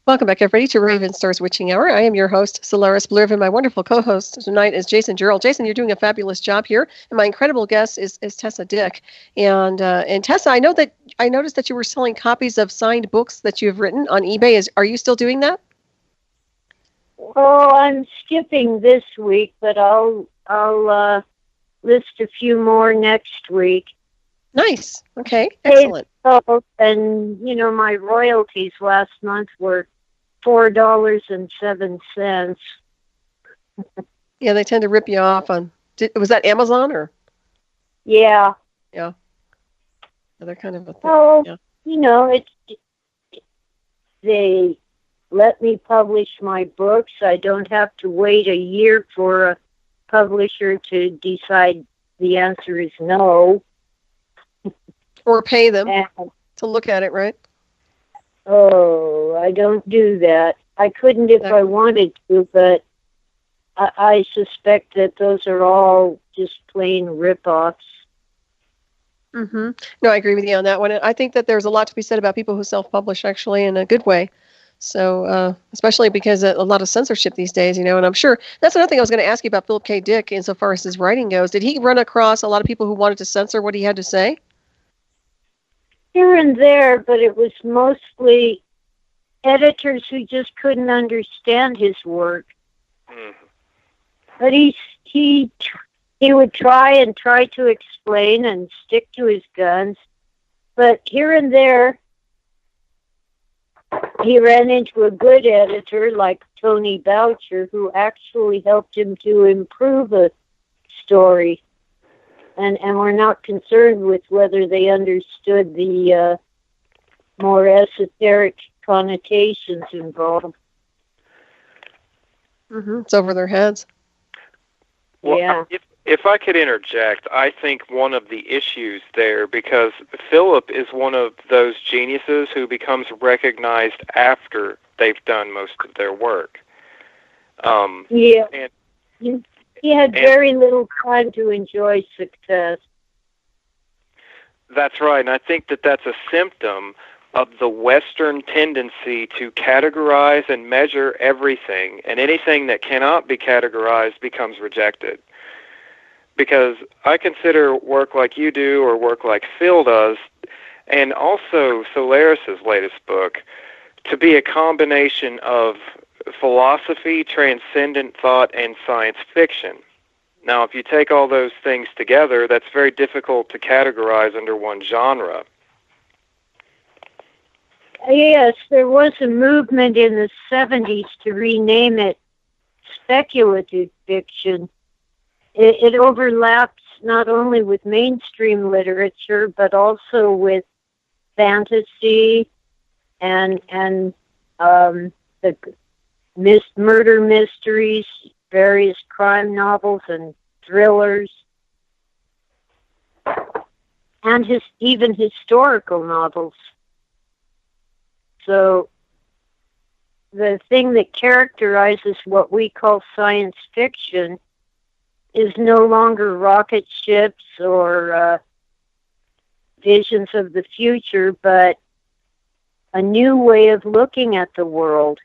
Welcome back, everybody, to Ravenstar's Witching Hour. I am your host, Solaris BlueRaven. My wonderful co-host tonight is Jason Jarrell. Jason, you're doing a fabulous job here, and my incredible guest is Tessa Dick. And Tessa, I noticed that you were selling copies of signed books that you've written on eBay. Are you still doing that? Oh, I'm skipping this week, but I'll list a few more next week. Nice. Okay. Excellent. And my royalties last month were $4.07. Yeah, they tend to rip you off on. Was that Amazon or? Yeah. Yeah. They're kind of a thing. Oh, yeah. They let me publish my books. I don't have to wait a year for a publisher to decide the answer is no. Or pay them to look at it, right? Oh, I don't do that. I couldn't if I wanted to, but I suspect that those are all just plain rip-offs. Mm-hmm. No, I agree with you on that one. I think that there's a lot to be said about people who self-publish, actually, in a good way. So, especially because a lot of censorship these days, and I'm sure that's another thing I was going to ask you about Philip K. Dick insofar as his writing goes. Did he run across a lot of people who wanted to censor what he had to say? Here and there, but it was mostly editors who just couldn't understand his work. Mm-hmm. But he would try to explain and stick to his guns. But here and there, he ran into a good editor like Tony Boucher, who actually helped him to improve a story. And we're not concerned with whether they understood the more esoteric connotations involved. Mm-hmm. It's over their heads. Well, yeah. If I could interject, I think one of the issues there, because Philip is one of those geniuses who becomes recognized after they've done most of their work. Yeah. He had very little time to enjoy success. That's right, and I think that that's a symptom of the Western tendency to categorize and measure everything, and anything that cannot be categorized becomes rejected. Because I consider work like you do or work like Phil does, and also Solaris's latest book, to be a combination of philosophy, transcendent thought, and science fiction. Now, if you take all those things together, that's very difficult to categorize under one genre. Yes, there was a movement in the 70s to rename it speculative fiction. It overlaps not only with mainstream literature, but also with fantasy and the murder mysteries, various crime novels and thrillers, and even historical novels. So the thing that characterizes what we call science fiction is no longer rocket ships or visions of the future, but a new way of looking at the world.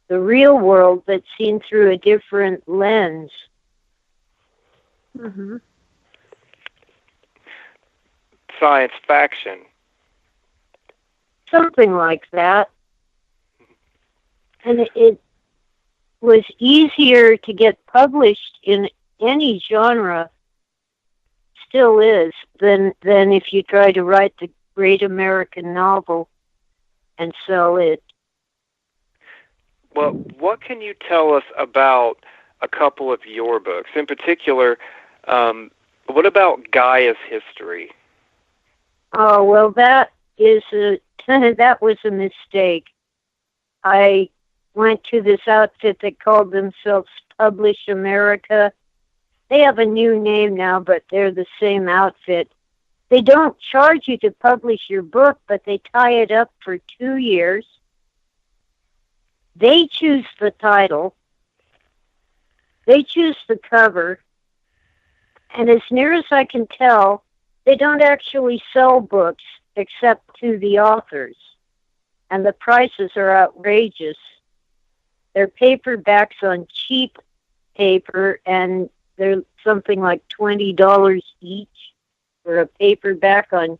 The real world that's seen through a different lens. Mm-hmm. Science fiction. Something like that. And it was easier to get published in any genre, still is, than if you try to write the great American novel and sell it. Well, what can you tell us about a couple of your books? In particular, what about Gaia's history? Oh, well, that was a mistake. I went to this outfit that called themselves Publish America. They have a new name now, but they're the same outfit. They don't charge you to publish your book, but they tie it up for 2 years. They choose the title. They choose the cover. And as near as I can tell, they don't actually sell books except to the authors. and the prices are outrageous. They're paperbacks on cheap paper, and they're something like $20 each for a paperback on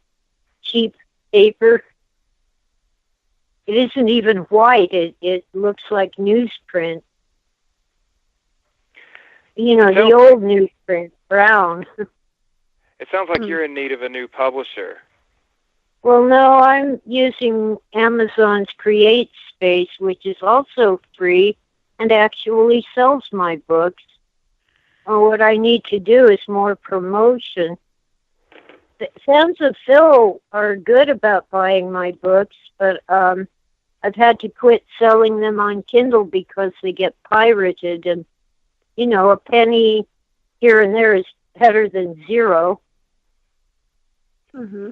cheap paper. It isn't even white. It looks like newsprint. You know, the old newsprint, brown. It sounds like you're in need of a new publisher. Well, no, I'm using Amazon's Create Space, which is also free and actually sells my books. What I need to do is more promotion. The fans of Phil are good about buying my books, but I've had to quit selling them on Kindle because they get pirated, and, you know, a penny here and there is better than zero. Mm-hmm.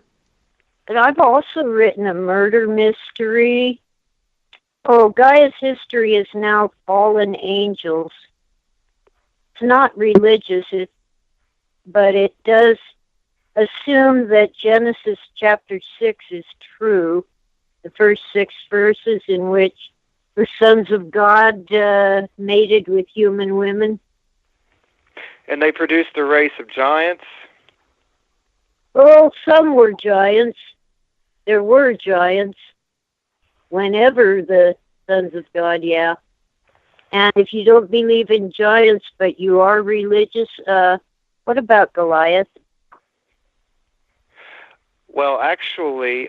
But I've also written a murder mystery. Oh, Gaia's History is now Fallen Angels. It's not religious, but it does assume that Genesis chapter 6 is true, the first 6 verses in which the sons of God mated with human women. And they produced a race of giants? Oh, some were giants. There were giants. Whenever the sons of God, yeah. And if you don't believe in giants, but you are religious, what about Goliath? Well, actually,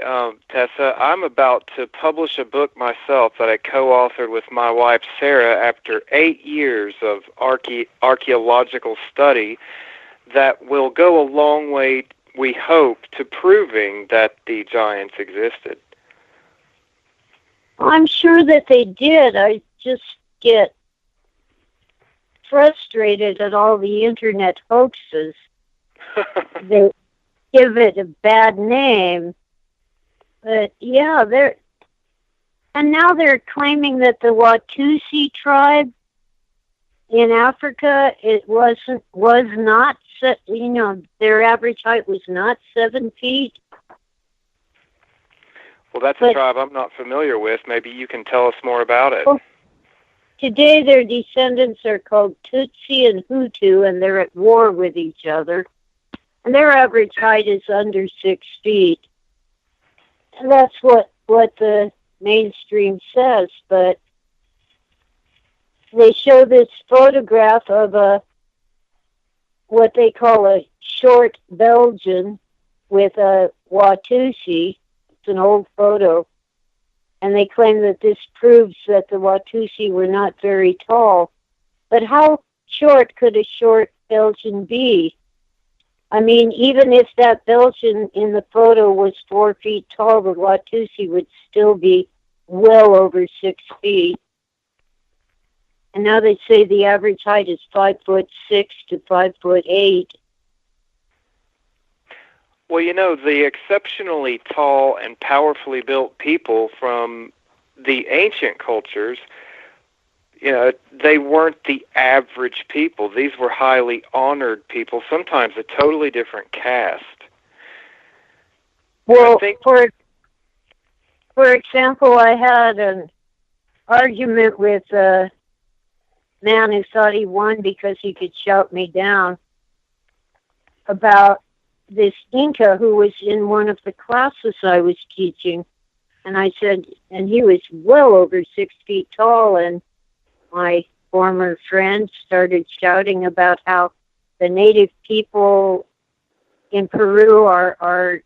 Tessa, I'm about to publish a book myself that I co-authored with my wife, Sarah, after 8 years of archaeological study that will go a long way, we hope, to proving that the giants existed. I'm sure that they did. I just get frustrated at all the internet hoaxes. They give it a bad name. But yeah, now they're claiming that the Watusi tribe in Africa, was not, you know, their average height was not 7 feet. Well, that's a tribe I'm not familiar with. Maybe you can tell us more about it. Well, today their descendants are called Tutsi and Hutu, and they're at war with each other. And their average height is under 6 feet. And that's what the mainstream says. But they show this photograph of what they call a short Belgian with a Watusi. It's an old photo. And they claim that this proves that the Watusi were not very tall. But how short could a short Belgian be? I mean, even if that Belgian in the photo was 4 feet tall, the Watusi would still be well over 6 feet. And now they say the average height is 5'6" to 5'8". Well, you know, the exceptionally tall and powerfully built people from the ancient cultures, you know, they weren't the average people. These were highly honored people, sometimes a totally different caste. Well, for example, I had an argument with a man who thought he won because he could shout me down about this Inca who was in one of the classes I was teaching. And I said, and he was well over 6 feet tall, and my former friend started shouting about how the native people in Peru are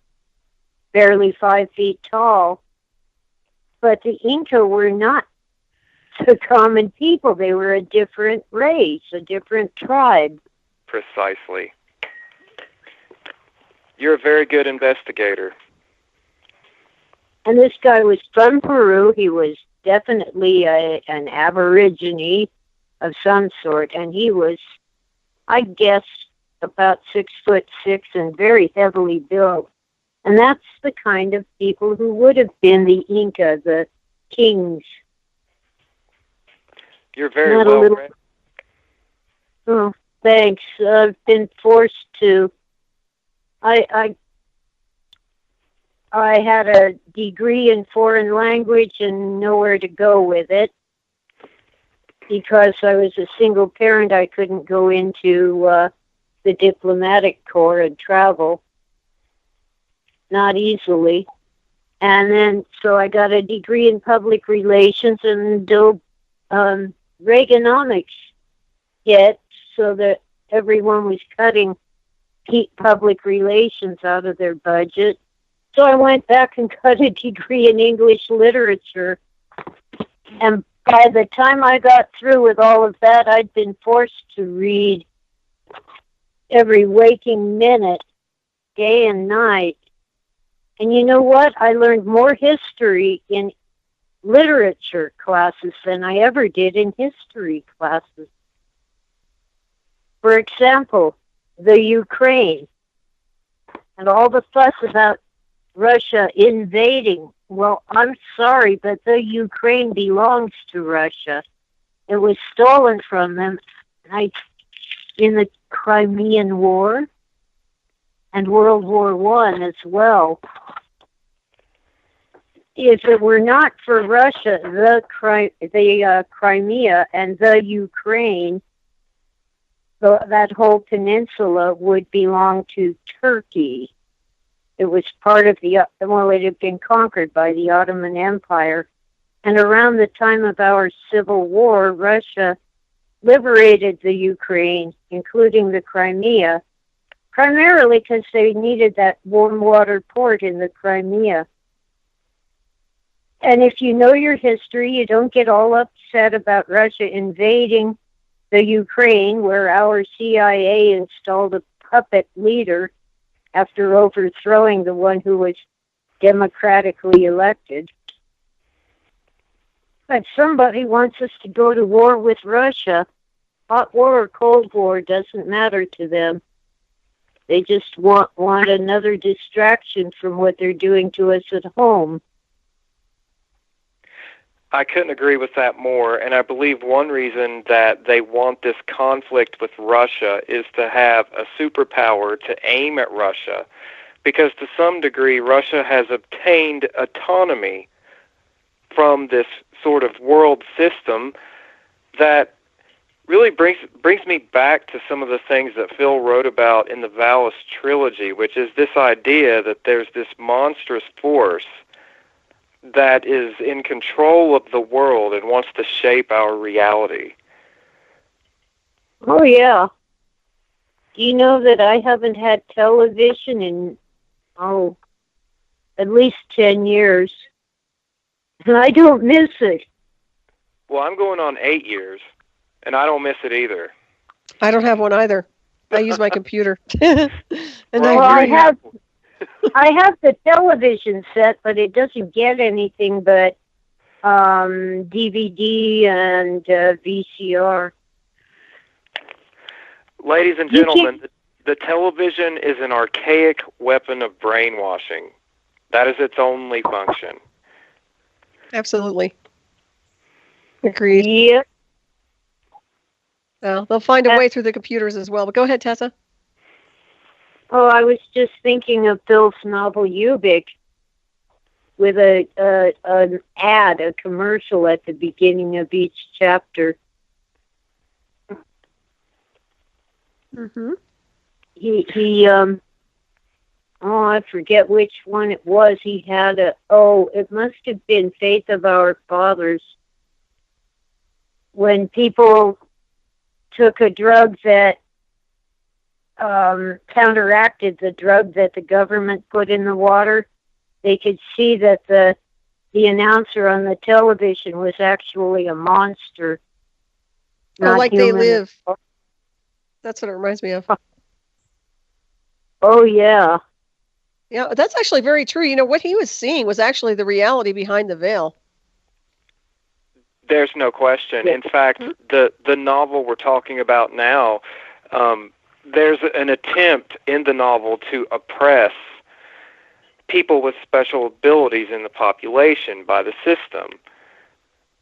barely 5 feet tall. But the Inca were not the common people. They were a different race, a different tribe. Precisely. You're a very good investigator. And this guy was from Peru. He was definitely an aborigine of some sort, and he was, I guess, about 6'6" and very heavily built. And that's the kind of people who would have been the Inca, the kings. You're very well read. Oh, thanks. I've been forced to. I had a degree in foreign language and nowhere to go with it. Because I was a single parent, I couldn't go into the diplomatic corps and travel. Not easily. And then, so I got a degree in public relations, and Reaganomics hit, so that everyone was cutting public relations out of their budget. So I went back and got a degree in English literature. And by the time I got through with all of that, I'd been forced to read every waking minute, day and night. And you know what? I learned more history in literature classes than I ever did in history classes. For example, the Ukraine and all the fuss about Russia invading. Well, I'm sorry, but the Ukraine belongs to Russia. It was stolen from them in the Crimean War and World War I as well. If it were not for Russia, the Crimea and the Ukraine, that whole peninsula would belong to Turkey. It was part of it had been conquered by the Ottoman Empire. And around the time of our Civil War, Russia liberated the Ukraine, including the Crimea, primarily because they needed that warm water port in the Crimea. And if you know your history, you don't get all upset about Russia invading the Ukraine, where our CIA installed a puppet leader after overthrowing the one who was democratically elected. But somebody wants us to go to war with Russia. Hot war or cold war doesn't matter to them. They just want another distraction from what they're doing to us at home. I couldn't agree with that more, and I believe one reason that they want this conflict with Russia is to have a superpower to aim at Russia, because to some degree Russia has obtained autonomy from this sort of world system that really brings me back to some of the things that Phil wrote about in the Valis trilogy, which is this idea that there's this monstrous force that is in control of the world and wants to shape our reality. Oh, yeah. Do you know that I haven't had television in, at least 10 years? And I don't miss it. Well, I'm going on 8 years, and I don't miss it either. I don't have one either. I use my computer. And well, I have the television set, but it doesn't get anything but DVD and VCR. Ladies and gentlemen, the television is an archaic weapon of brainwashing. That is its only function. Absolutely. Agreed. Yep. Well, they'll find a way through the computers as well. But go ahead, Tessa. Oh, I was just thinking of Bill's novel Ubik with an ad, a commercial at the beginning of each chapter. Mm-hmm. I forget which one it was. He had it must have been Faith of Our Fathers. When people took a drug that counteracted the drug that the government put in the water, they could see that the announcer on the television was actually a monster. Like They Live. That's what it reminds me of. Oh, yeah. Yeah, that's actually very true. You know, what he was seeing was actually the reality behind the veil. There's no question. In fact, the novel we're talking about now, there's an attempt in the novel to oppress people with special abilities in the population by the system.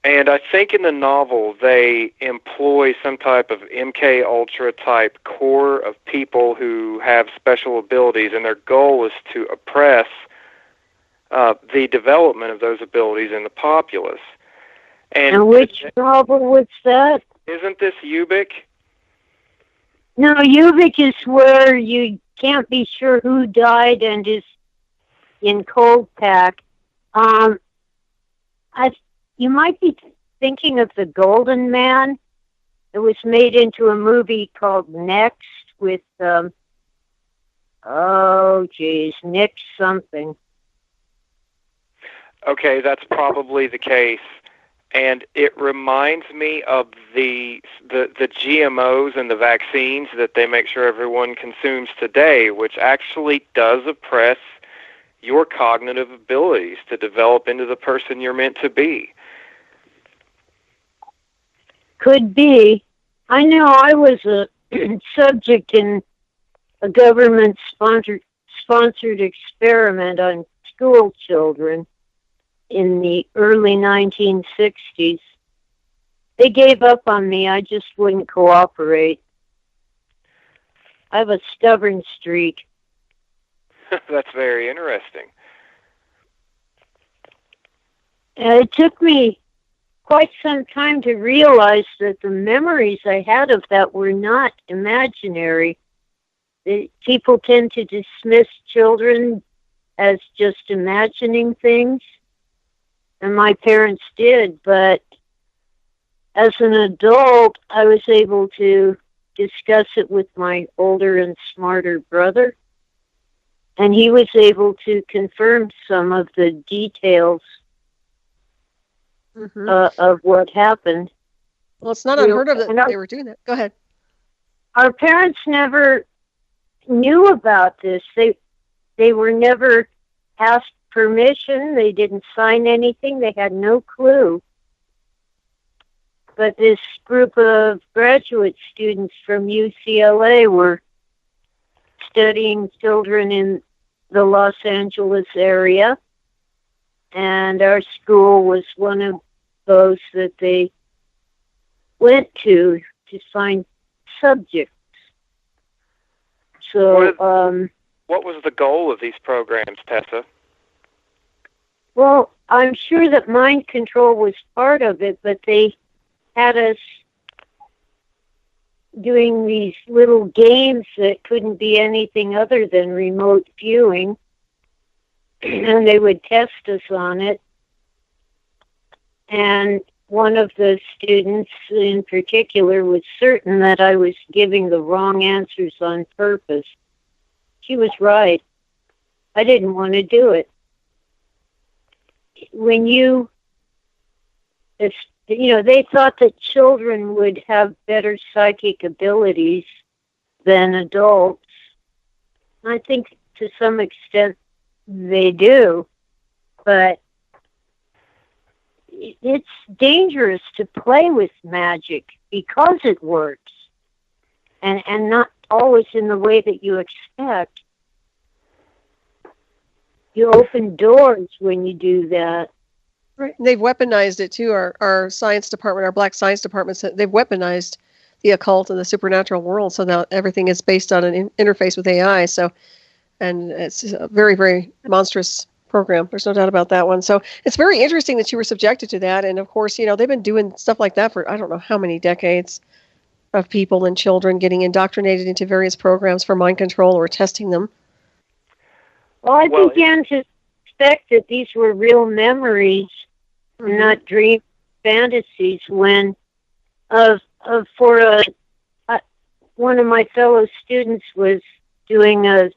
And I think in the novel they employ some type of MK Ultra type core of people who have special abilities, and their goal is to oppress the development of those abilities in the populace. And which novel was that? Isn't this Ubik? No, Ubik is where you can't be sure who died and is in cold pack. You might be thinking of The Golden Man. It was made into a movie called Next with, Nick something. Okay, that's probably the case. And it reminds me of the GMOs and the vaccines that they make sure everyone consumes today, which actually does oppress your cognitive abilities to develop into the person you're meant to be. Could be. I know I was a subject in a government-sponsored experiment on school children in the early 1960s. They gave up on me. I just wouldn't cooperate. I have a stubborn streak. That's very interesting. It took me quite some time to realize that the memories I had of that were not imaginary. People tend to dismiss children as just imagining things, and my parents did, but as an adult, I was able to discuss it with my older and smarter brother, and he was able to confirm some of the details of what happened. Well, it's not unheard of that they were doing that. Go ahead. Our parents never knew about this. They were never asked permission. They didn't sign anything. They had no clue. But this group of graduate students from UCLA were studying children in the Los Angeles area, and our school was one of those that they went to find subjects. So, what was the goal of these programs, Tessa? Well, I'm sure that mind control was part of it, but they had us doing these little games that couldn't be anything other than remote viewing, and they would test us on it. And one of the students in particular was certain that I was giving the wrong answers on purpose. She was right. I didn't want to do it. When they thought that children would have better psychic abilities than adults. I think to some extent they do, but it's dangerous to play with magic because it works, and not always in the way that you expect. You open doors when you do that. Right. And they've weaponized it too. Our science department, our black science department, they've weaponized the occult and the supernatural world. So now everything is based on an interface with AI. So, and it's a very, very monstrous program. There's no doubt about that one. So it's very interesting that you were subjected to that. And of course, they've been doing stuff like that for I don't know how many decades, of people and children getting indoctrinated into various programs for mind control or testing them. Well, I began to suspect that these were real memories, not dream fantasies. When, one of my fellow students was doing a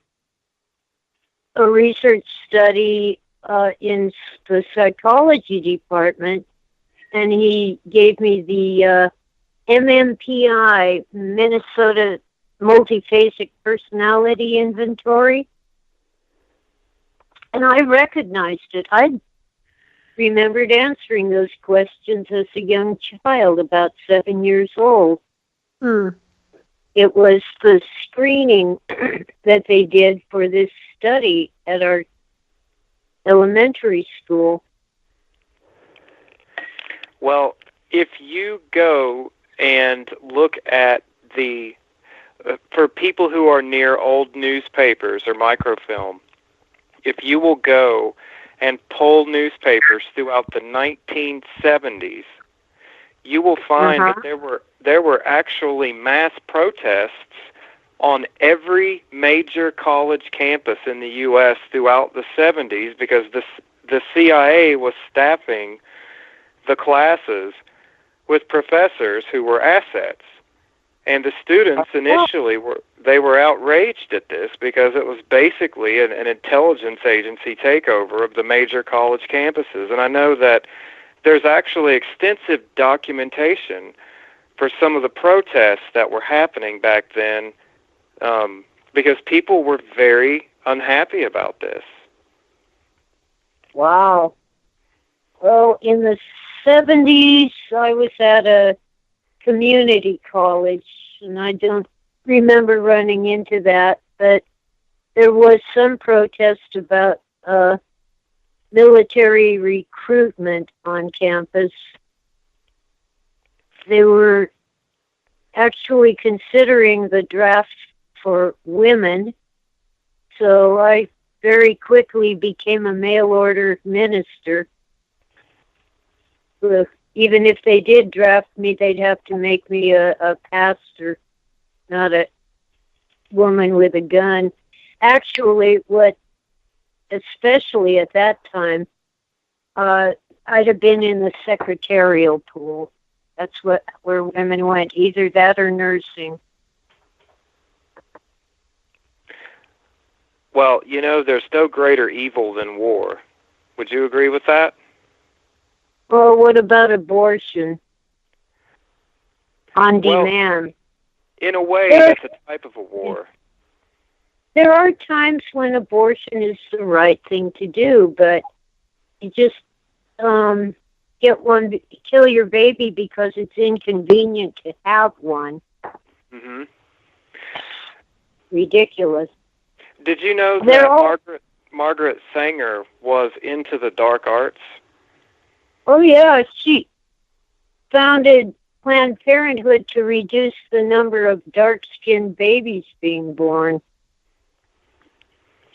research study in the psychology department, and he gave me the MMPI, Minnesota Multiphasic Personality Inventory. And I recognized it. I remembered answering those questions as a young child, about 7 years old. It was the screening that they did for this study at our elementary school. Well, if you go and look at for people who are near old newspapers or microfilm, if you will go and poll newspapers throughout the 1970s, you will find that there were actually mass protests on every major college campus in the U.S. throughout the 70s because the CIA was staffing the classes with professors who were assets. And the students initially were outraged at this because it was basically an intelligence agency takeover of the major college campuses. And I know that there's actually extensive documentation for some of the protests that were happening back then because people were very unhappy about this. Wow. Well, in the 70s, I was at a community college, and I don't remember running into that, but there was some protest about military recruitment on campus. They were actually considering the draft for women, so I very quickly became a mail-order minister. Even if they did draft me, they'd have to make me a pastor, not a woman with a gun. Actually, especially at that time, I'd have been in the secretarial pool. That's where women went, either that or nursing. Well, there's no greater evil than war. Would you agree with that? Well, what about abortion? On demand. In a way, that's a type of a war. There are times when abortion is the right thing to do, but you just kill your baby because it's inconvenient to have one. Mm-hmm. Ridiculous. Did you know that Margaret Sanger was into the dark arts? Oh, yeah. She founded Planned Parenthood to reduce the number of dark-skinned babies being born.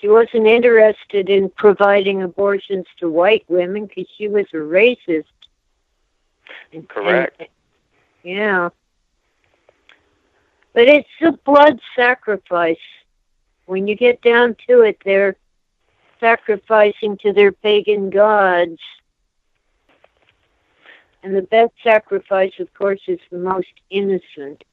She wasn't interested in providing abortions to white women because she was a racist. Correct. Yeah. But it's a blood sacrifice. When you get down to it, they're sacrificing to their pagan gods. And the best sacrifice, of course, is the most innocent.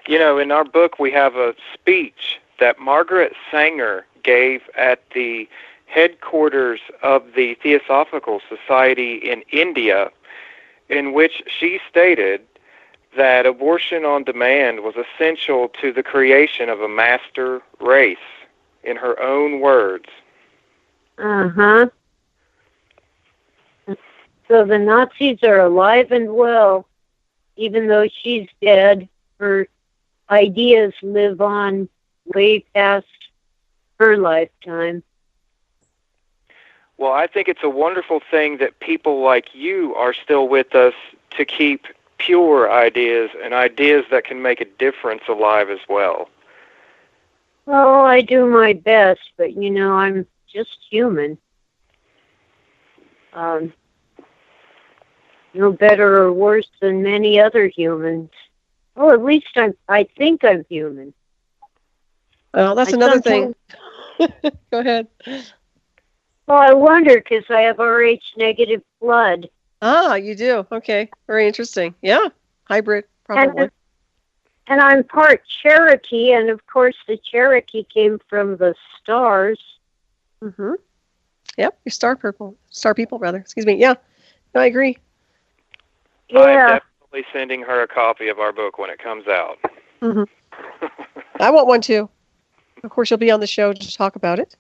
In our book, we have a speech that Margaret Sanger gave at the headquarters of the Theosophical Society in India, in which she stated that abortion on demand was essential to the creation of a master race, in her own words. Uh-huh. So the Nazis are alive and well. Even though she's dead, her ideas live on way past her lifetime. Well, I think it's a wonderful thing that people like you are still with us to keep pure ideas and ideas that can make a difference alive as well. Oh, I do my best, but I'm just human. No better or worse than many other humans. Oh, at least I think I'm human. Well, that's another thing. Go ahead. Well, I wonder because I have Rh negative blood. Ah, you do. Okay. Very interesting. Yeah. Hybrid, probably. And I'm part Cherokee, and of course the Cherokee came from the stars. Mm-hmm. Yep, you're star people, rather. Excuse me. Yeah. No, I agree. Yeah. I'm definitely sending her a copy of our book when it comes out. Mm-hmm. I want one too. Of course, you'll be on the show to talk about it.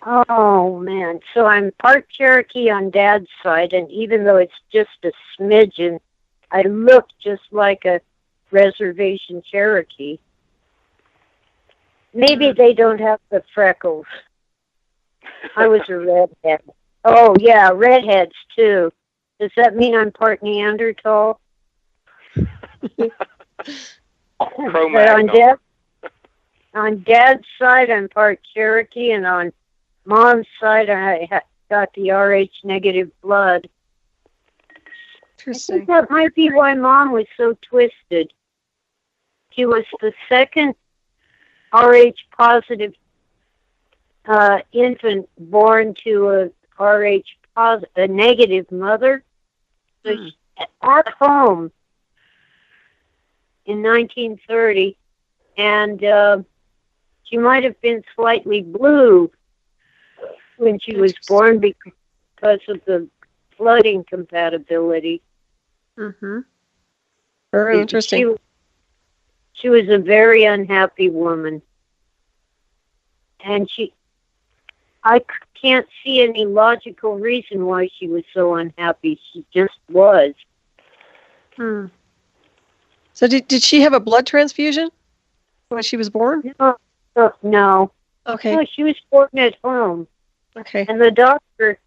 Oh, man. So I'm part Cherokee on Dad's side, and even though it's just a smidgen, I look just like a reservation Cherokee. Maybe they don't have the freckles. I was a redhead. Oh, yeah, redheads, too. Does that mean I'm part Neanderthal? On Dad's side, I'm part Cherokee, and on mom's side, I got the Rh negative blood. I Interesting. think that might be why Mom was so twisted. She was the second Rh positive infant born to a negative mother. So she, at home in 1930, and she might have been slightly blue when she was born because of the flooding compatibility. Mm-hmm. Very interesting. She was a very unhappy woman. And I can't see any logical reason why she was so unhappy. She just was. Hmm. So did she have a blood transfusion when she was born? No. Okay. No, she was born at home. Okay. And the doctor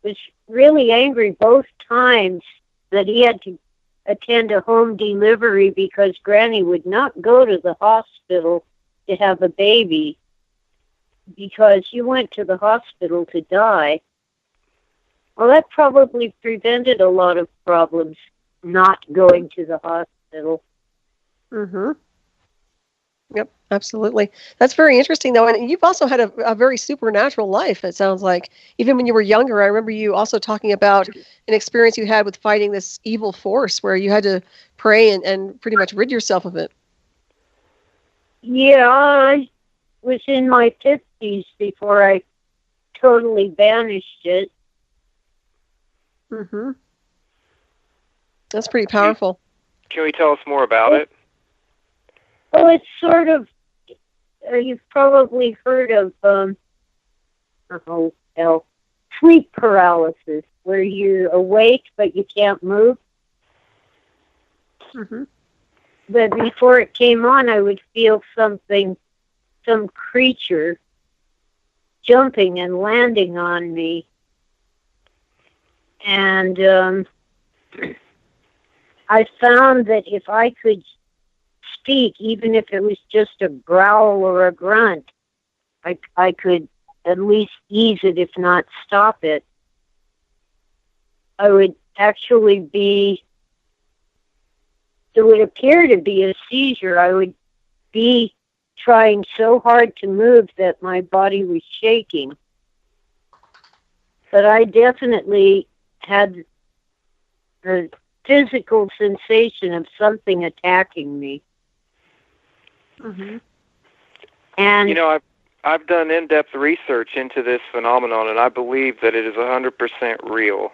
was really angry both times that he had to attend a home delivery because Granny would not go to the hospital to have a baby because you went to the hospital to die. Well, that probably prevented a lot of problems, not going to the hospital. Mm-hmm. Yep, absolutely. That's very interesting, though. And you've also had a very supernatural life, it sounds like. Even when you were younger, I remember you also talking about an experience you had with fighting this evil force where you had to pray and pretty much rid yourself of it. Yeah, I was in my 50s before I totally banished it. Mm-hmm. That's pretty powerful. Can we tell us more about it? Well, it's sort of, you've probably heard of, sleep paralysis, where you're awake but you can't move. Mm-hmm. But before it came on, I would feel some creature jumping and landing on me. And I found that if I could speak, even if it was just a growl or a grunt, I could at least ease it, if not stop it. I would actually it would appear to be a seizure. I would be trying so hard to move that my body was shaking. But I definitely had the physical sensation of attacking me. Mm-hmm. And I've done in-depth research into this phenomenon, and I believe that it is 100% real.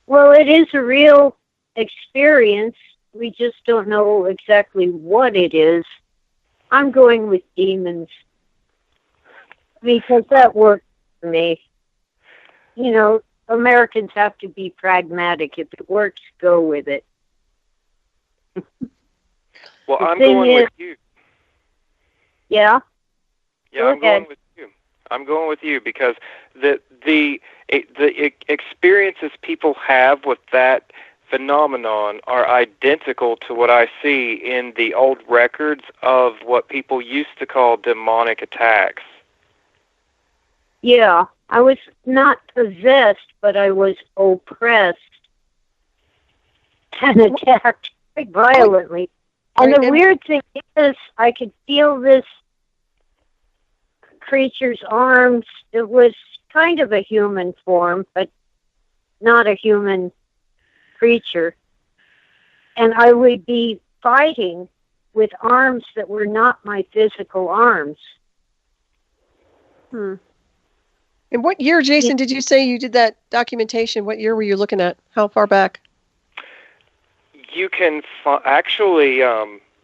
Well, it is a real experience. We just don't know exactly what it is. I'm going with demons because that works for me. You know, Americans have to be pragmatic. If it works, go with it. Well, I'm going with you. Yeah? Yeah, I'm going with you. I'm going with you because the experiences people have with that phenomenon are identical to what I see in the old records of what people used to call demonic attacks. Yeah, I was not possessed, but I was oppressed and attacked quite violently. And the weird thing is, I could feel this creature's arms. It was kind of a human form, but not a human creature. And I would be fighting with arms that were not my physical arms. Hmm. And what year, Jason, did you say you did that documentation? What year were you looking at? How far back? You can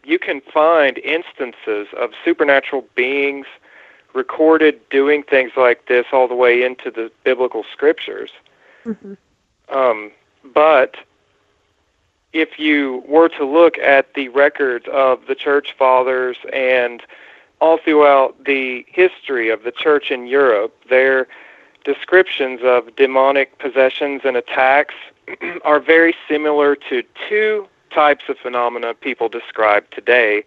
you can find instances of supernatural beings recorded doing things like this all the way into the biblical scriptures. Mm-hmm. But if you were to look at the records of the church fathers and all throughout the history of the church in Europe, their descriptions of demonic possessions and attacks are very similar to two types of phenomena people describe today,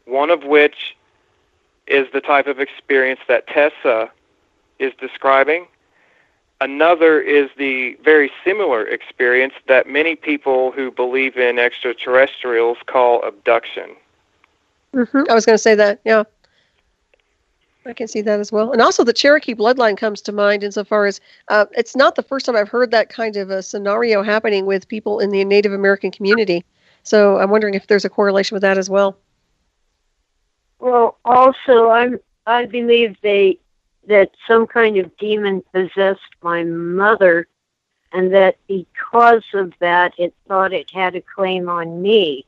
one of which is the type of experience that Tessa is describing. Another is the very similar experience that many people who believe in extraterrestrials call abduction. I was going to say that, yeah. I can see that as well. And also the Cherokee bloodline comes to mind insofar as it's not the first time I've heard that kind of a scenario happening with people in the Native American community. So I'm wondering if there's a correlation with that as well. Well, also, I believe that some kind of demon possessed my mother, and that because of that, it thought it had a claim on me.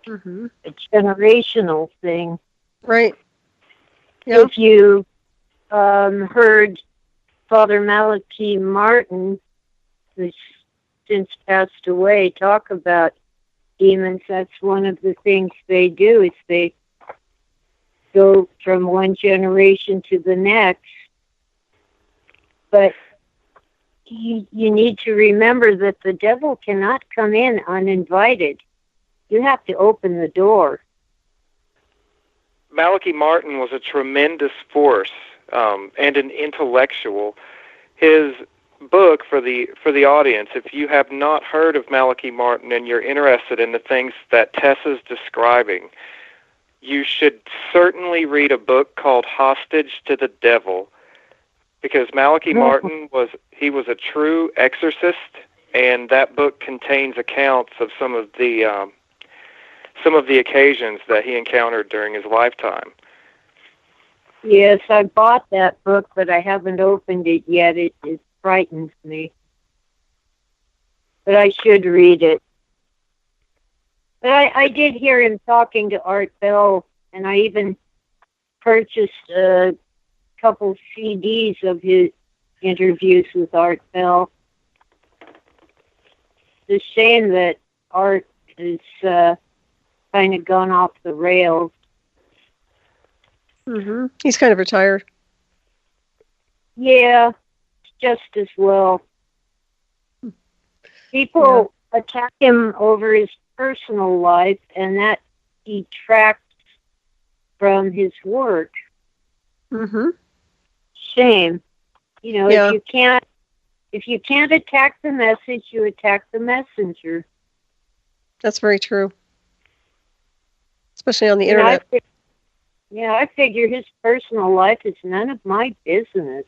A generational thing. Right. Yep. If you heard Father Malachi Martin, who's since passed away, talk about demons, that's one of the things they do, is they go from one generation to the next. But you need to remember that the devil cannot come in uninvited. You have to open the door. Malachi Martin was a tremendous force and an intellectual. His book, for the audience, if you have not heard of Malachi Martin and you're interested in the things that Tessa's describing, you should certainly read a book called Hostage to the Devil, because Malachi Martin was a true exorcist, and that book contains accounts of some of the occasions that he encountered during his lifetime. Yes, I bought that book, but I haven't opened it yet. It frightens me. But I should read it. But I did hear him talking to Art Bell, and I even purchased a couple CDs of his interviews with Art Bell. It's a shame that Art is kind of gone off the rails. He's kind of retired. Yeah, just as well. People attack him over his personal life, and that detracts from his work. Shame. You know, if you can't attack the message, you attack the messenger. That's very true. Especially on the internet. I figure his personal life is none of my business.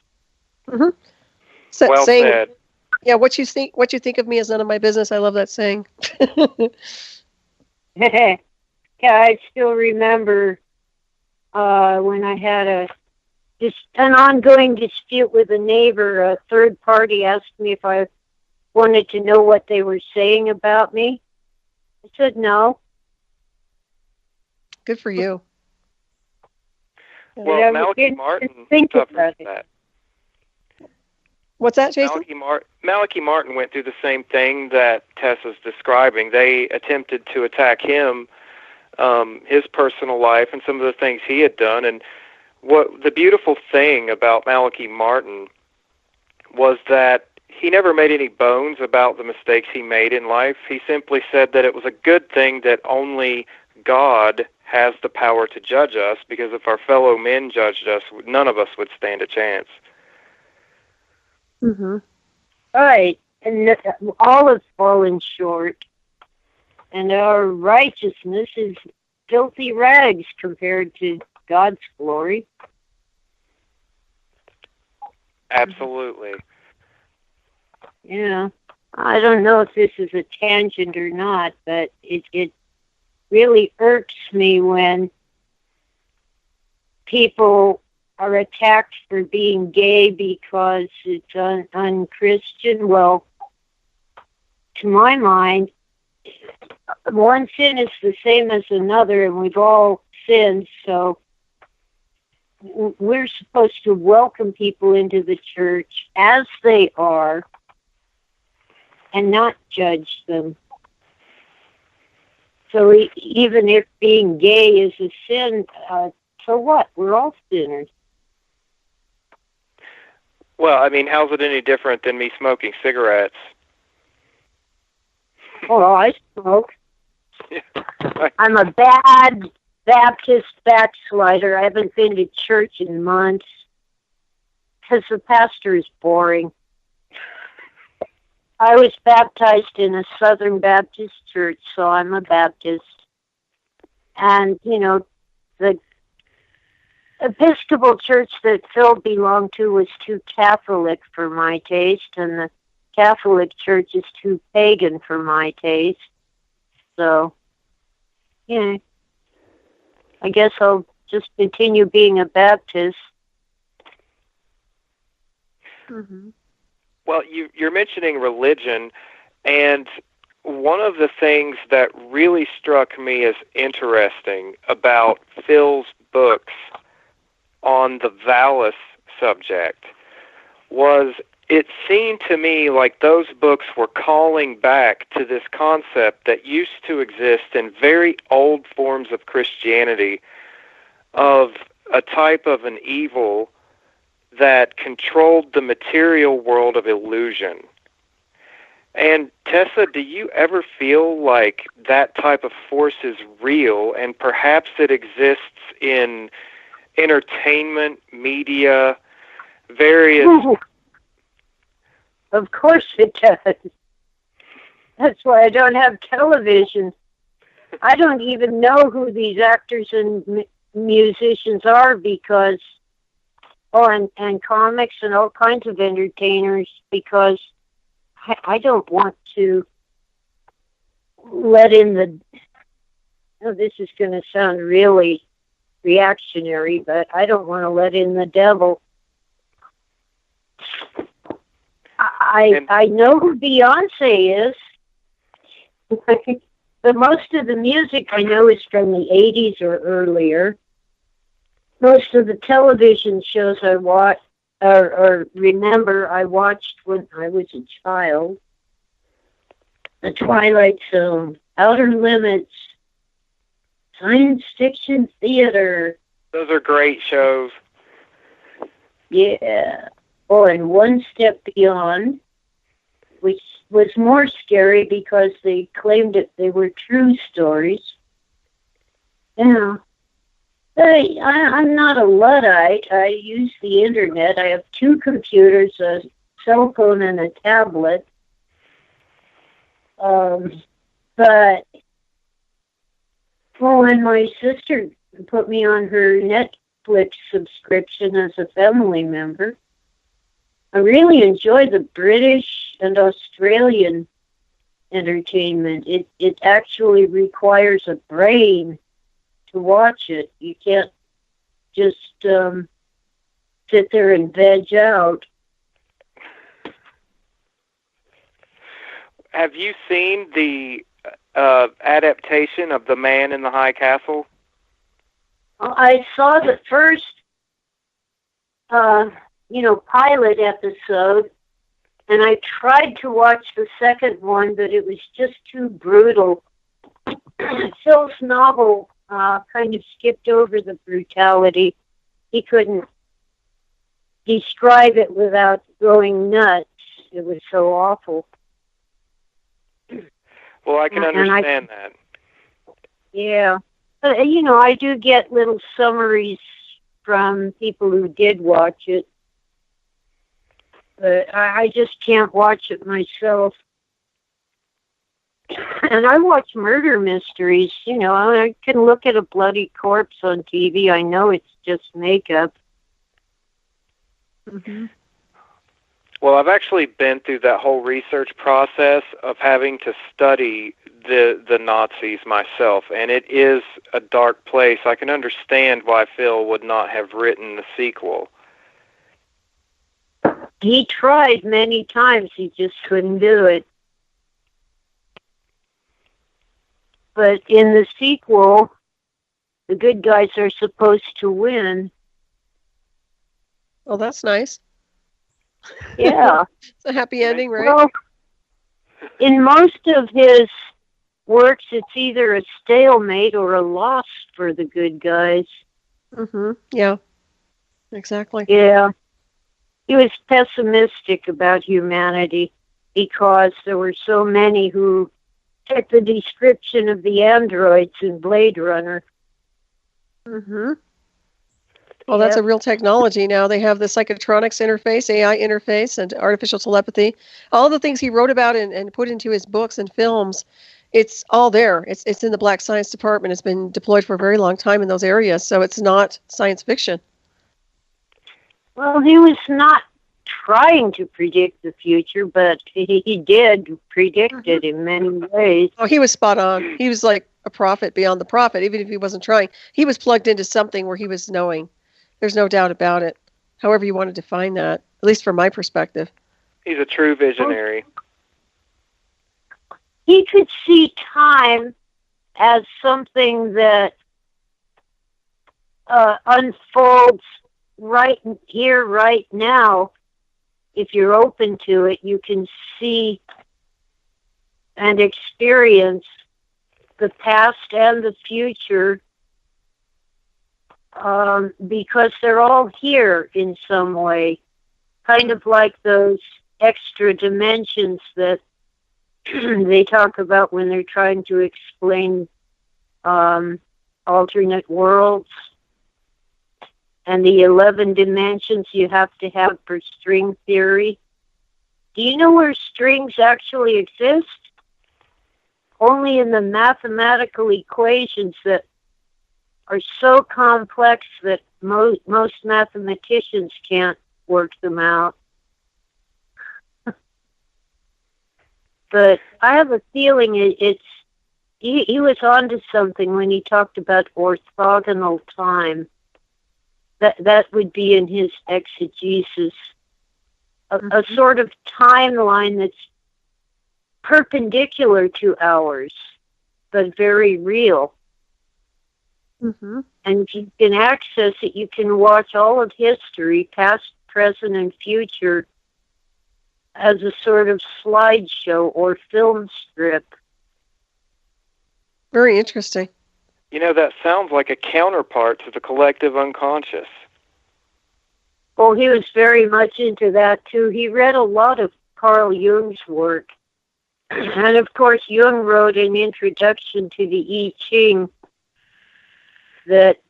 Well said. Yeah, what you think of me is none of my business. I love that saying. Yeah, I still remember when I had an ongoing dispute with a neighbor. A third party asked me if I wanted to know what they were saying about me. I said no. Good for you. Well, Malachi Martin suffered that. What's that, Jason? Malachi Martin went through the same thing that Tessa's describing. They attempted to attack him, his personal life, and some of the things he had done. And what the beautiful thing about Malachi Martin was that he never made any bones about the mistakes he made in life. He simply said that it was a good thing that only God has the power to judge us, because if our fellow men judged us, none of us would stand a chance. Right. And all have fallen short. And our righteousness is filthy rags compared to God's glory. Absolutely. Yeah. I don't know if this is a tangent or not, but it really irks me when people are attacked for being gay because it's unchristian. Well, to my mind, one sin is the same as another, and we've all sinned, so we're supposed to welcome people into the church as they are and not judge them. So even if being gay is a sin, so what? We're all sinners. Well, I mean, how's it any different than me smoking cigarettes? Oh, I smoke. I'm a bad Baptist backslider. I haven't been to church in months. because the pastor is boring. I was baptized in a Southern Baptist church, so I'm a Baptist. And, you know, the Episcopal church that Phil belonged to was too Catholic for my taste, and the Catholic church is too pagan for my taste. So, yeah, I guess I'll just continue being a Baptist. Mm-hmm. Well, you're mentioning religion, and one of the things that really struck me as interesting about Phil's books on the Valis subject was it seemed to me like those books were calling back to this concept that used to exist in very old forms of Christianity of a type of an evil that controlled the material world of illusion. And Tessa, do you ever feel like that type of force is real, and perhaps it exists in entertainment, media, various... Of course it does. That's why I don't have television. I don't even know who these actors and musicians are because... and comics and all kinds of entertainers, because I don't want to let in the... Oh, this is going to sound really reactionary, but I don't want to let in the devil. I know who Beyonce is. But most of the music I know is from the 80s or earlier. Most of the television shows I watch or remember I watched when I was a child. The Twilight Zone, Outer Limits, science fiction theater. Those are great shows. Yeah. Oh, and One Step Beyond, which was more scary because they claimed that they were true stories. Yeah. I'm not a Luddite. I use the internet. I have 2 computers, a cell phone and a tablet. But when my sister put me on her Netflix subscription as a family member, I really enjoy the British and Australian entertainment. It actually requires a brain to watch it. You can't just sit there and veg out. Have you seen the adaptation of The Man in the High Castle? I saw the first, pilot episode, and I tried to watch the second one, but it was just too brutal. Phil's novel kind of skipped over the brutality. He couldn't describe it without going nuts. It was so awful. Well, I can understand that. Yeah. I do get little summaries from people who did watch it. But I just can't watch it myself. And I watch murder mysteries. I can look at a bloody corpse on TV. I know it's just makeup. Mm-hmm. Well, I've actually been through that whole research process of having to study the Nazis myself, and it is a dark place. I can understand why Phil would not have written the sequel. He tried many times. He just couldn't do it. But in the sequel, the good guys are supposed to win. Oh, that's nice. Yeah. It's a happy ending, right? Well, in most of his works, it's either a stalemate or a loss for the good guys. Mm-hmm. Yeah. Exactly. Yeah. He was pessimistic about humanity because there were so many who fit the description of the androids in Blade Runner. Mm-hmm. Well, that's a real technology now. They have the psychotronics interface, AI interface, and artificial telepathy. All the things he wrote about and put into his books and films, it's all there. It's in the Black Science Department. It's been deployed for a very long time in those areas, so it's not science fiction. Well, he was not trying to predict the future, but he did predict it in many ways. Oh, he was spot on. He was like a prophet beyond the prophet, even if he wasn't trying. He was plugged into something where he was knowing. There's no doubt about it. However you want to define that, at least from my perspective. He's a true visionary. He could see time as something that unfolds right here, right now. If you're open to it, you can see and experience the past and the future because they're all here in some way, kind of like those extra dimensions that they talk about when they're trying to explain alternate worlds. And the 11 dimensions you have to have for string theory. Do you know where strings actually exist? Only in the mathematical equations that are so complex that most mathematicians can't work them out. But I have a feeling he was onto something when he talked about orthogonal time. That would be in his exegesis, a sort of timeline that's perpendicular to ours, but very real. Mm-hmm. And if you can access it, you can watch all of history, past, present, and future, as a sort of slideshow or film strip. Very interesting. You know, that sounds like a counterpart to the collective unconscious. Oh, he was very much into that, too. He read a lot of Carl Jung's work. And, of course, Jung wrote an introduction to the I Ching that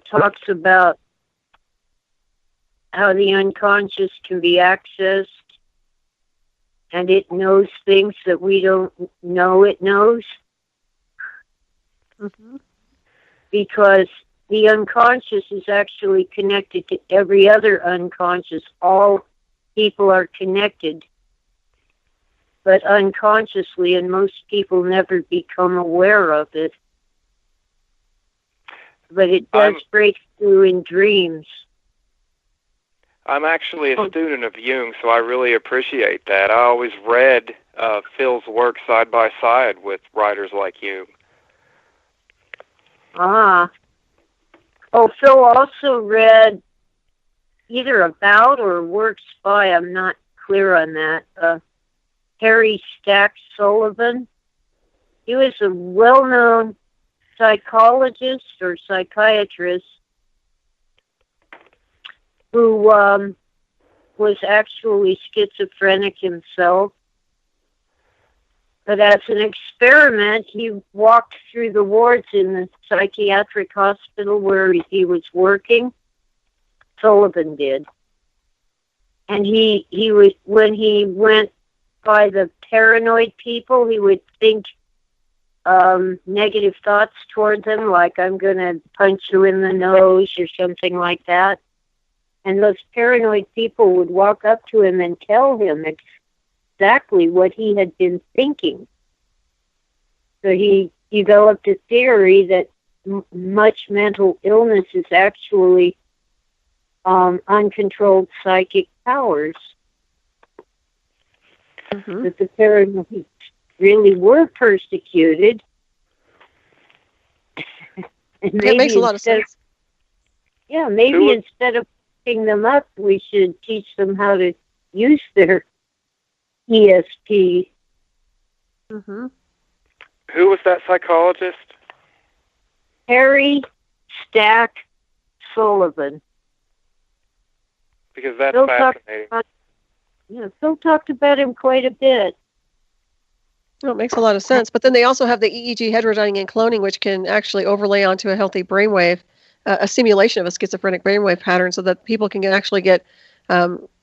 talks about how the unconscious can be accessed, and it knows things that we don't know it knows. Mm-hmm. Because the unconscious is actually connected to every other unconscious. All people are connected, but unconsciously, and most people never become aware of it. But it does break through in dreams. I'm actually a student of Jung, so I really appreciate that. I always read Phil's work side by side with writers like Jung. Ah. Oh, Phil also read either about or works by, I'm not clear on that, Harry Stack Sullivan. He was a well-known psychologist or psychiatrist who was actually schizophrenic himself. But as an experiment, he walked through the wards in the psychiatric hospital where he was working. Sullivan did. And he would, when he went by the paranoid people, he would think negative thoughts toward them, like, I'm going to punch you in the nose or something like that. And those paranoid people would walk up to him and tell him exactly what he had been thinking. So he developed a theory that much mental illness is actually uncontrolled psychic powers. Mm-hmm. That the paranoid really were persecuted. And that makes a lot of sense. Yeah, maybe instead of picking them up, we should teach them how to use their ESP. Mm-hmm. Who was that psychologist? Harry Stack Sullivan. Because that's Phil fascinating. Phil talked about him quite a bit. Well, it makes a lot of sense. But then they also have the EEG heterodyning and cloning, which can actually overlay onto a healthy brainwave a simulation of a schizophrenic brainwave pattern so that people can actually get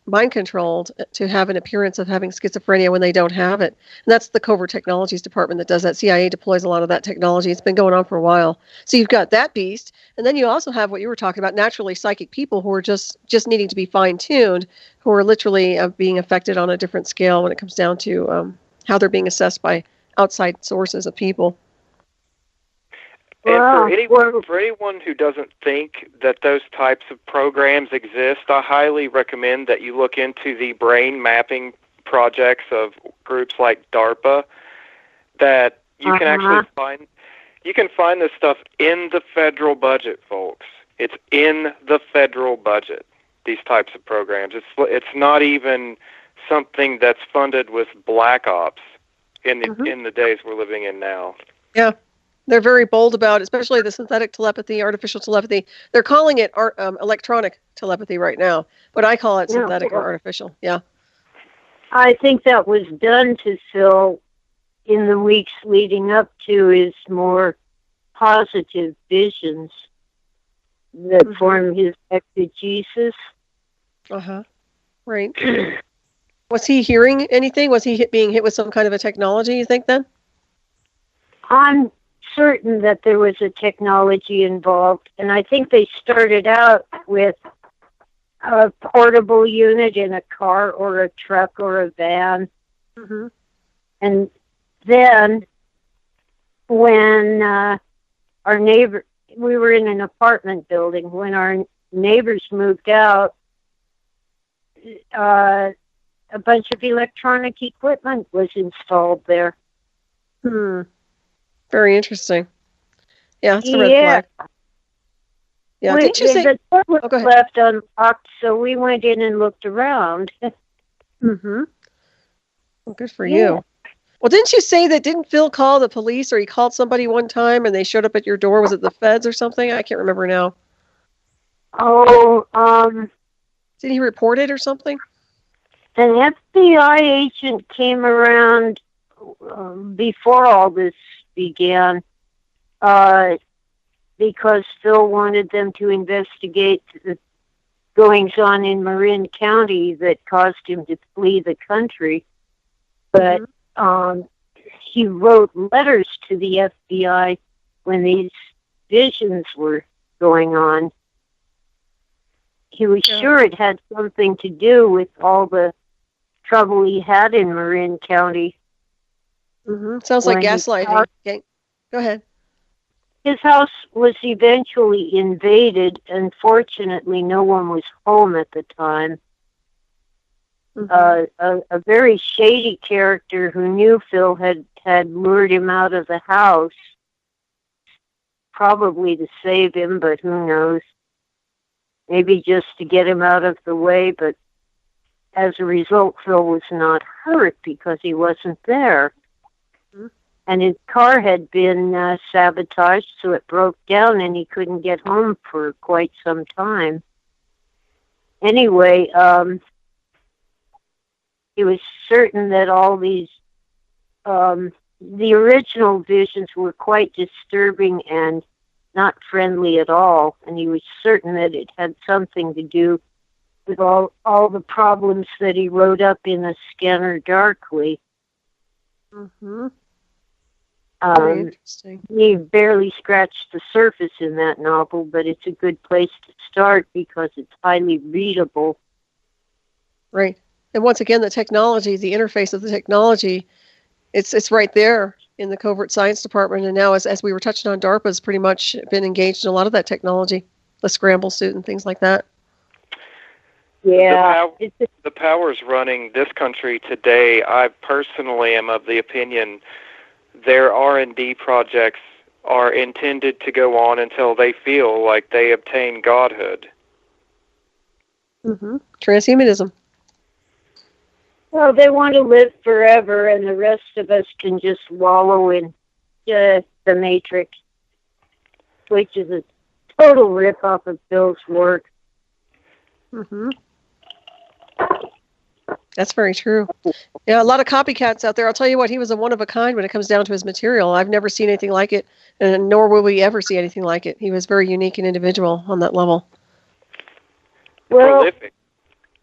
mind controlled to have an appearance of having schizophrenia when they don't have it. And that's the Covert Technologies Department that does that. CIA deploys a lot of that technology. It's been going on for a while. So you've got that beast, and then you also have what you were talking about, naturally psychic people who are just needing to be fine-tuned, who are literally being affected on a different scale when it comes down to how they're being assessed by outside sources of people. And for anyone who doesn't think that those types of programs exist, I highly recommend that you look into the brain mapping projects of groups like DARPA. That you can actually find this stuff in the federal budget, folks. It's in the federal budget. These types of programs. It's not even something that's funded with black ops in the days we're living in now. Yeah. They're very bold about, especially the synthetic telepathy, artificial telepathy. They're calling it electronic telepathy right now, but I call it synthetic or artificial. Yeah. I think that was done to Phil in the weeks leading up to his more positive visions that form his exegesis. Right. Was he hearing anything? Was he being hit with some kind of a technology, you think, then? I'm certain that there was a technology involved, and I think they started out with a portable unit in a car or a truck or a van. And then when our neighbor, we were in an apartment building, when our neighbors moved out, a bunch of electronic equipment was installed there. Very interesting. Yeah, it's a red flag. Yeah, didn't you say the door was left unlocked, so we went in and looked around. Well, good for you. Well, didn't you say that didn't Phil call the police, or he called somebody one time and they showed up at your door? Was it the feds or something? I can't remember now. Did he report it or something? An FBI agent came around before all this began, because Phil wanted them to investigate the goings-on in Marin County that caused him to flee the country. But he wrote letters to the FBI when these visions were going on. He was sure it had something to do with all the trouble he had in Marin County. Sounds like gaslighting. Okay. Go ahead. His house was eventually invaded, and fortunately no one was home at the time. A very shady character who knew Phil had lured him out of the house, probably to save him, but who knows. Maybe just to get him out of the way, but as a result, Phil was not hurt because he wasn't there. And his car had been sabotaged, so it broke down and he couldn't get home for quite some time. Anyway, he was certain that all these, the original visions were quite disturbing and not friendly at all. And he was certain that it had something to do with all the problems that he wrote up in A Scanner Darkly. Very interesting. He barely scratched the surface in that novel, but it's a good place to start because it's highly readable. Right. And once again, the technology, the interface of the technology, it's right there in the Covert Science Department. And now, as we were touching on, DARPA's pretty much been engaged in a lot of that technology, the scramble suit and things like that. Yeah. The powers running this country today, I personally am of the opinion their R&D projects are intended to go on until they feel like they obtain godhood. Transhumanism. Well, they want to live forever, and the rest of us can just wallow in the Matrix, which is a total rip-off of Bill's work. That's very true. Yeah, a lot of copycats out there. I'll tell you what, he was a one of a kind when it comes down to his material. I've never seen anything like it, and nor will we ever see anything like it. He was very unique and individual on that level. Well, Prolific.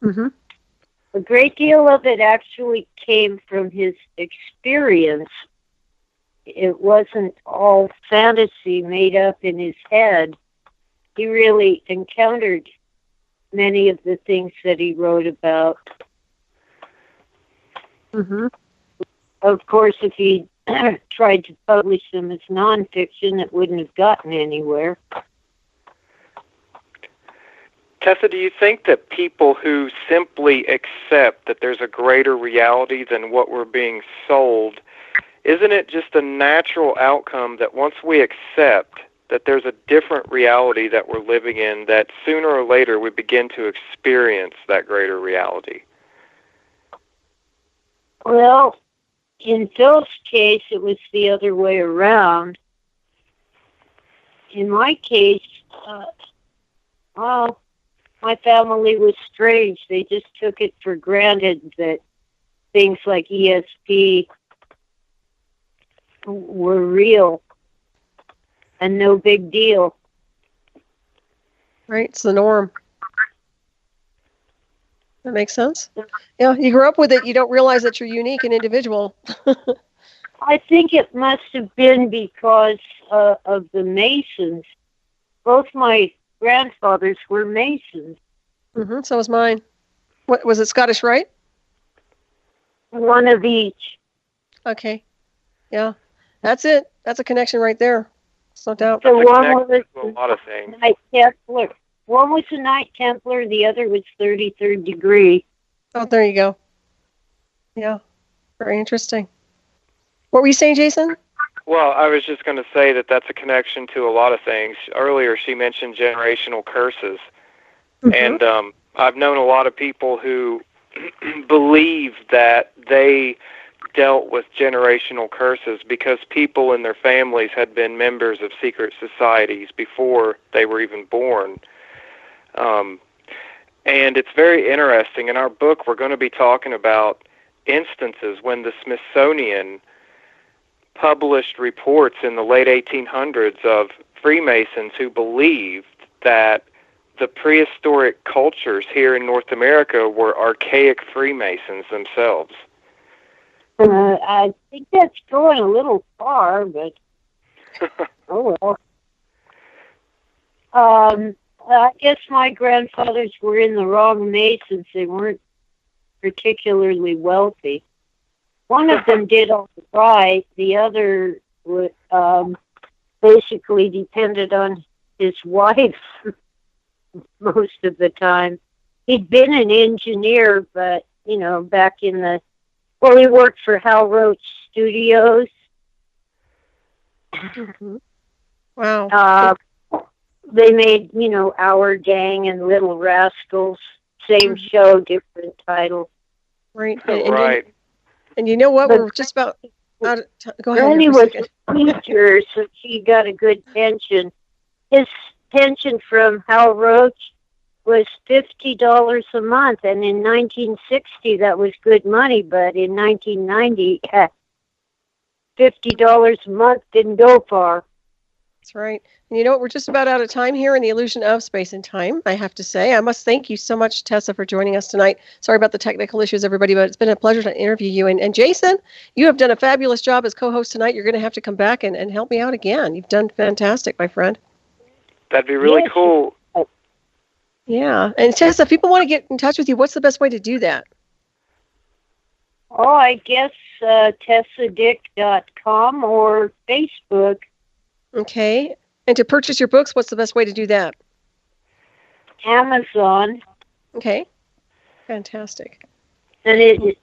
Mm-hmm. a great deal of it actually came from his experience. It wasn't all fantasy made up in his head. He really encountered many of the things that he wrote about. Mm-hmm. Of course, if he tried to publish them as nonfiction, it wouldn't have gotten anywhere. Tessa, do you think that people who simply accept that there's a greater reality than what we're being sold, isn't it just a natural outcome that once we accept that there's a different reality that we're living in, that sooner or later we begin to experience that greater reality? Well, in Phil's case, it was the other way around. In my case, well, my family was strange. They just took it for granted that things like ESP were real and no big deal. Right, it's the norm. That makes sense. Yeah, you grew up with it. You don't realize that you're unique and individual. I think it must have been because of the Masons. Both my grandfathers were Masons. Mm-hmm, so was mine. What was it, Scottish Rite? One of each. Okay. Yeah, that's it. That's a connection right there. No doubt. So That's a one connection was to a lot of things. Knight Templar. One was a Knight Templar, the other was 33rd degree. Oh, there you go. Yeah, very interesting. What were you saying, Jason? Well, I was just going to say that that's a connection to a lot of things. Earlier, she mentioned generational curses. Mm-hmm. And I've known a lot of people who believe that they dealt with generational curses because people in their families had been members of secret societies before they were even born. And it's very interesting. In our book, we're going to be talking about instances when the Smithsonian published reports in the late 1800s of Freemasons who believed that the prehistoric cultures here in North America were archaic Freemasons themselves. I think that's going a little far, but oh well. I guess my grandfathers were in the wrong Masons. They weren't particularly wealthy. One of them did all right. The other would, basically depended on his wife most of the time. He'd been an engineer, but, you know, back in the... Well, he worked for Hal Roach Studios. Mm-hmm. Wow. They made, you know, Our Gang and Little Rascals. Same show, different title. Right. Right. And you know what? But we're just about out of time. Go ahead. Granny was a teacher, so she got a good pension. His pension from Hal Roach was $50 a month, and in 1960 that was good money, but in 1990, $50 a month didn't go far. That's right. And you know what? We're just about out of time here in the illusion of space and time, I have to say. I must thank you so much, Tessa, for joining us tonight. Sorry about the technical issues, everybody, but it's been a pleasure to interview you. And Jason, you have done a fabulous job as co-host tonight. You're going to have to come back and help me out again. You've done fantastic, my friend. That'd be really cool. Yeah. And Tessa, if people want to get in touch with you, what's the best way to do that? Oh, I guess TessaDick.com or Facebook. Okay. And to purchase your books, what's the best way to do that? Amazon. Okay. Fantastic. And it's,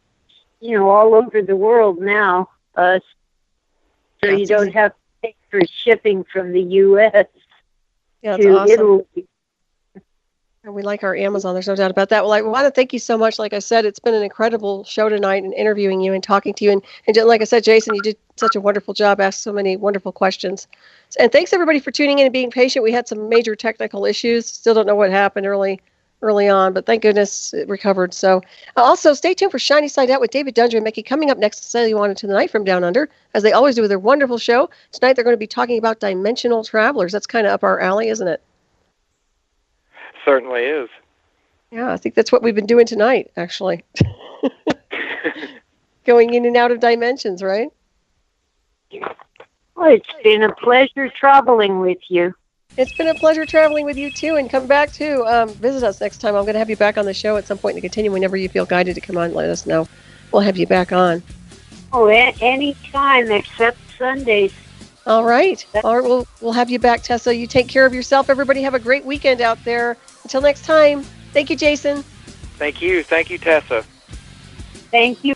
you know, all over the world now. So you don't have to pay for shipping from the U.S. Yeah, to awesome. Italy. And we like our Amazon. There's no doubt about that. Well, I want to thank you so much. Like I said, it's been an incredible show tonight and interviewing you and talking to you. And like I said, Jason, you did such a wonderful job, asked so many wonderful questions. And thanks, everybody, for tuning in and being patient. We had some major technical issues. Still don't know what happened early early on, but thank goodness it recovered. So also stay tuned for Shiny Side Out with David Dunger and Mickey coming up next to Say You Wanted to Tonight from Down Under, as they always do with their wonderful show. Tonight they're going to be talking about dimensional travelers. That's kind of up our alley, isn't it? Certainly is. Yeah, I think that's what we've been doing tonight, actually. Going in and out of dimensions, right? Well, it's been a pleasure traveling with you. It's been a pleasure traveling with you, too, and come back to visit us next time. I'm going to have you back on the show at some point to continue. Whenever you feel guided to come on, let us know. We'll have you back on. Oh, any time except Sundays. All right. All right, we'll have you back, Tessa. You take care of yourself. Everybody have a great weekend out there. Until next time, thank you, Jason. Thank you. Thank you, Tessa. Thank you.